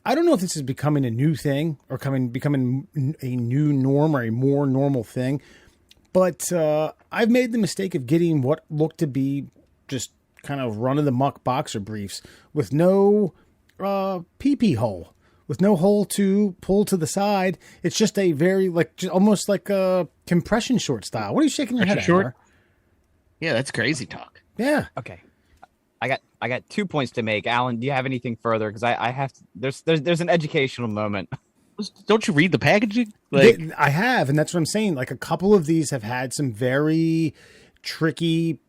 I don't know if this is becoming a new thing or becoming a new norm or a more normal thing, but I've made the mistake of getting what looked to be just kind of run-of-the-muck boxer briefs with no pee-pee hole, with no hole to pull to the side. It's just a very, almost like a compression short style. What are you shaking your head at? Short? Yeah, that's crazy talk. Yeah. Okay. I got 2 points to make. Alan, do you have anything further? Because I have to, there's an educational moment. Don't you read the packaging? I have, and that's what I'm saying. Like, a couple of these have had some very tricky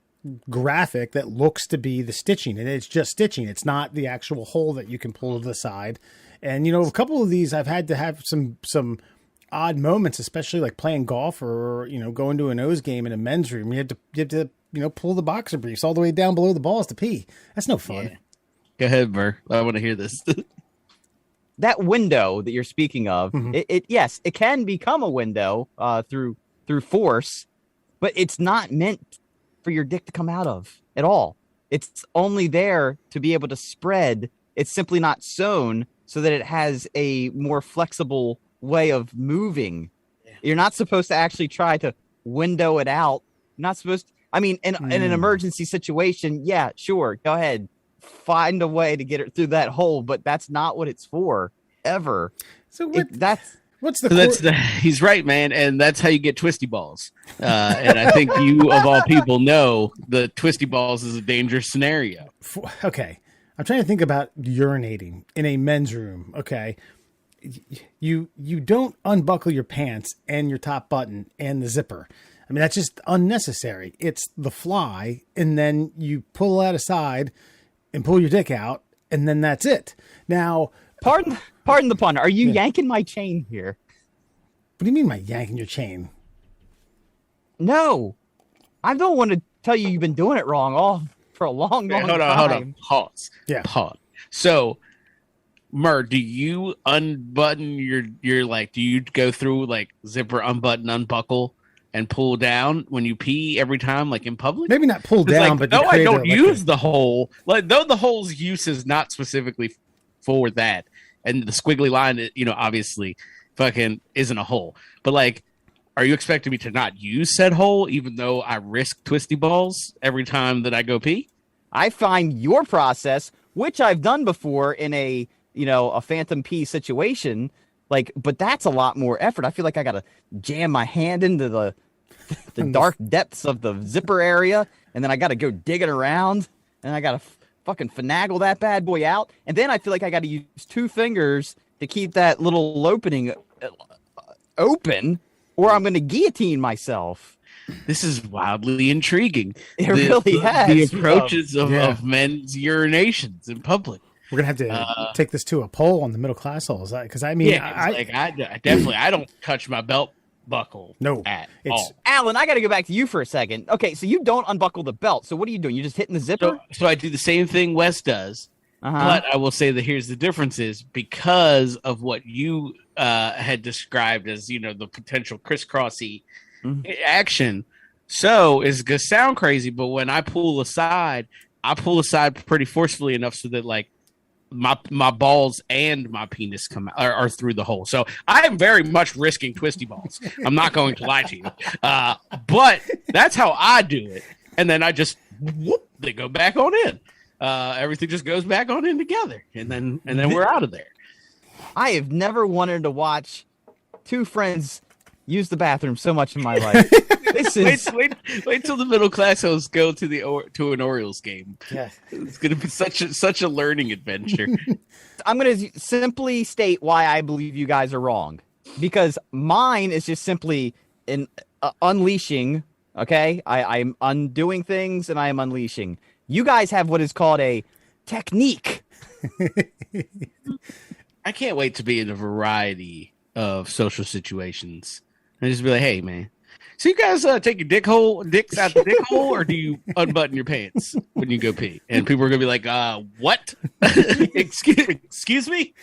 graphic that looks to be the stitching, and it's just stitching. It's not the actual hole that you can pull to the side. And, a couple of these I've had to have some odd moments, especially like playing golf or, going to an O's game in a men's room. You have to pull the boxer briefs all the way down below the balls to pee. That's no fun. Yeah. Go ahead, Burr. I want to hear this. That window that you're speaking of, yes, it can become a window through force, but it's not meant for your dick to come out of at all. It's only there to be able to spread. It's simply not sewn so that it has a more flexible way of moving. Yeah. You're not supposed to actually try to window it out. You're not supposed to. I mean, in an emergency situation, yeah, sure, go ahead. Find a way to get it through that hole, but that's not what it's for, ever. So he's right, man, and that's how you get twisty balls. And I think you, of all people, know the twisty balls is a dangerous scenario. Okay, I'm trying to think about urinating in a men's room. Okay, you don't unbuckle your pants and your top button and the zipper. I mean, that's just unnecessary. It's the fly, and then you pull that aside and pull your dick out, and then that's it. Now, pardon the pun. Are you yanking my chain here? What do you mean by yanking your chain? No, I don't want to tell you you've been doing it wrong for a long time. Hold on. Pause. Yeah. Pause. So, Mur, do you unbutton your do you go through like zipper, unbutton, unbuckle, and pull down when you pee every time, like in public? Maybe not pull down, but no, I don't use the hole. Though the hole's use is not specifically for that, and the squiggly line, obviously, fucking isn't a hole. But are you expecting me to not use said hole, even though I risk twisty balls every time that I go pee? I find your process, which I've done before in a phantom pee situation. But that's a lot more effort. I feel like I got to jam my hand into the dark depths of the zipper area, and then I got to go digging around, and I got to fucking finagle that bad boy out. And then I feel like I got to use 2 fingers to keep that little opening open, or I'm going to guillotine myself. This is wildly intriguing. It really has. The approaches of men's urinations in public. We're going to have to take this to a poll on the middle class holes. Because I definitely, I don't touch my belt buckle. No. At all. Alan, I got to go back to you for a second. Okay, so you don't unbuckle the belt. So what are you doing? You're just hitting the zipper? So I do the same thing Wes does. But I will say that here's the difference is because of what you had described as, the potential crisscrossy action. So it's going to sound crazy, but when I pull aside pretty forcefully enough so that my balls and my penis come out are through the hole. So I am very much risking twisty balls. I'm not going to lie to you. But that's how I do it. And then I just they go back on in. Everything just goes back on in together. And then we're out of there. I have never wanted to watch 2 friends use the bathroom so much in my life. Wait till the middle class hosts go to an Orioles game. Yeah, it's going to be such a learning adventure. I'm going to simply state why I believe you guys are wrong, because mine is just simply an unleashing. Okay, I'm undoing things and I am unleashing. You guys have what is called a technique. I can't wait to be in a variety of social situations and just be like, hey, man. So you guys take your dicks out the dick hole, or do you unbutton your pants when you go pee? And people are gonna be like, what? Excuse me?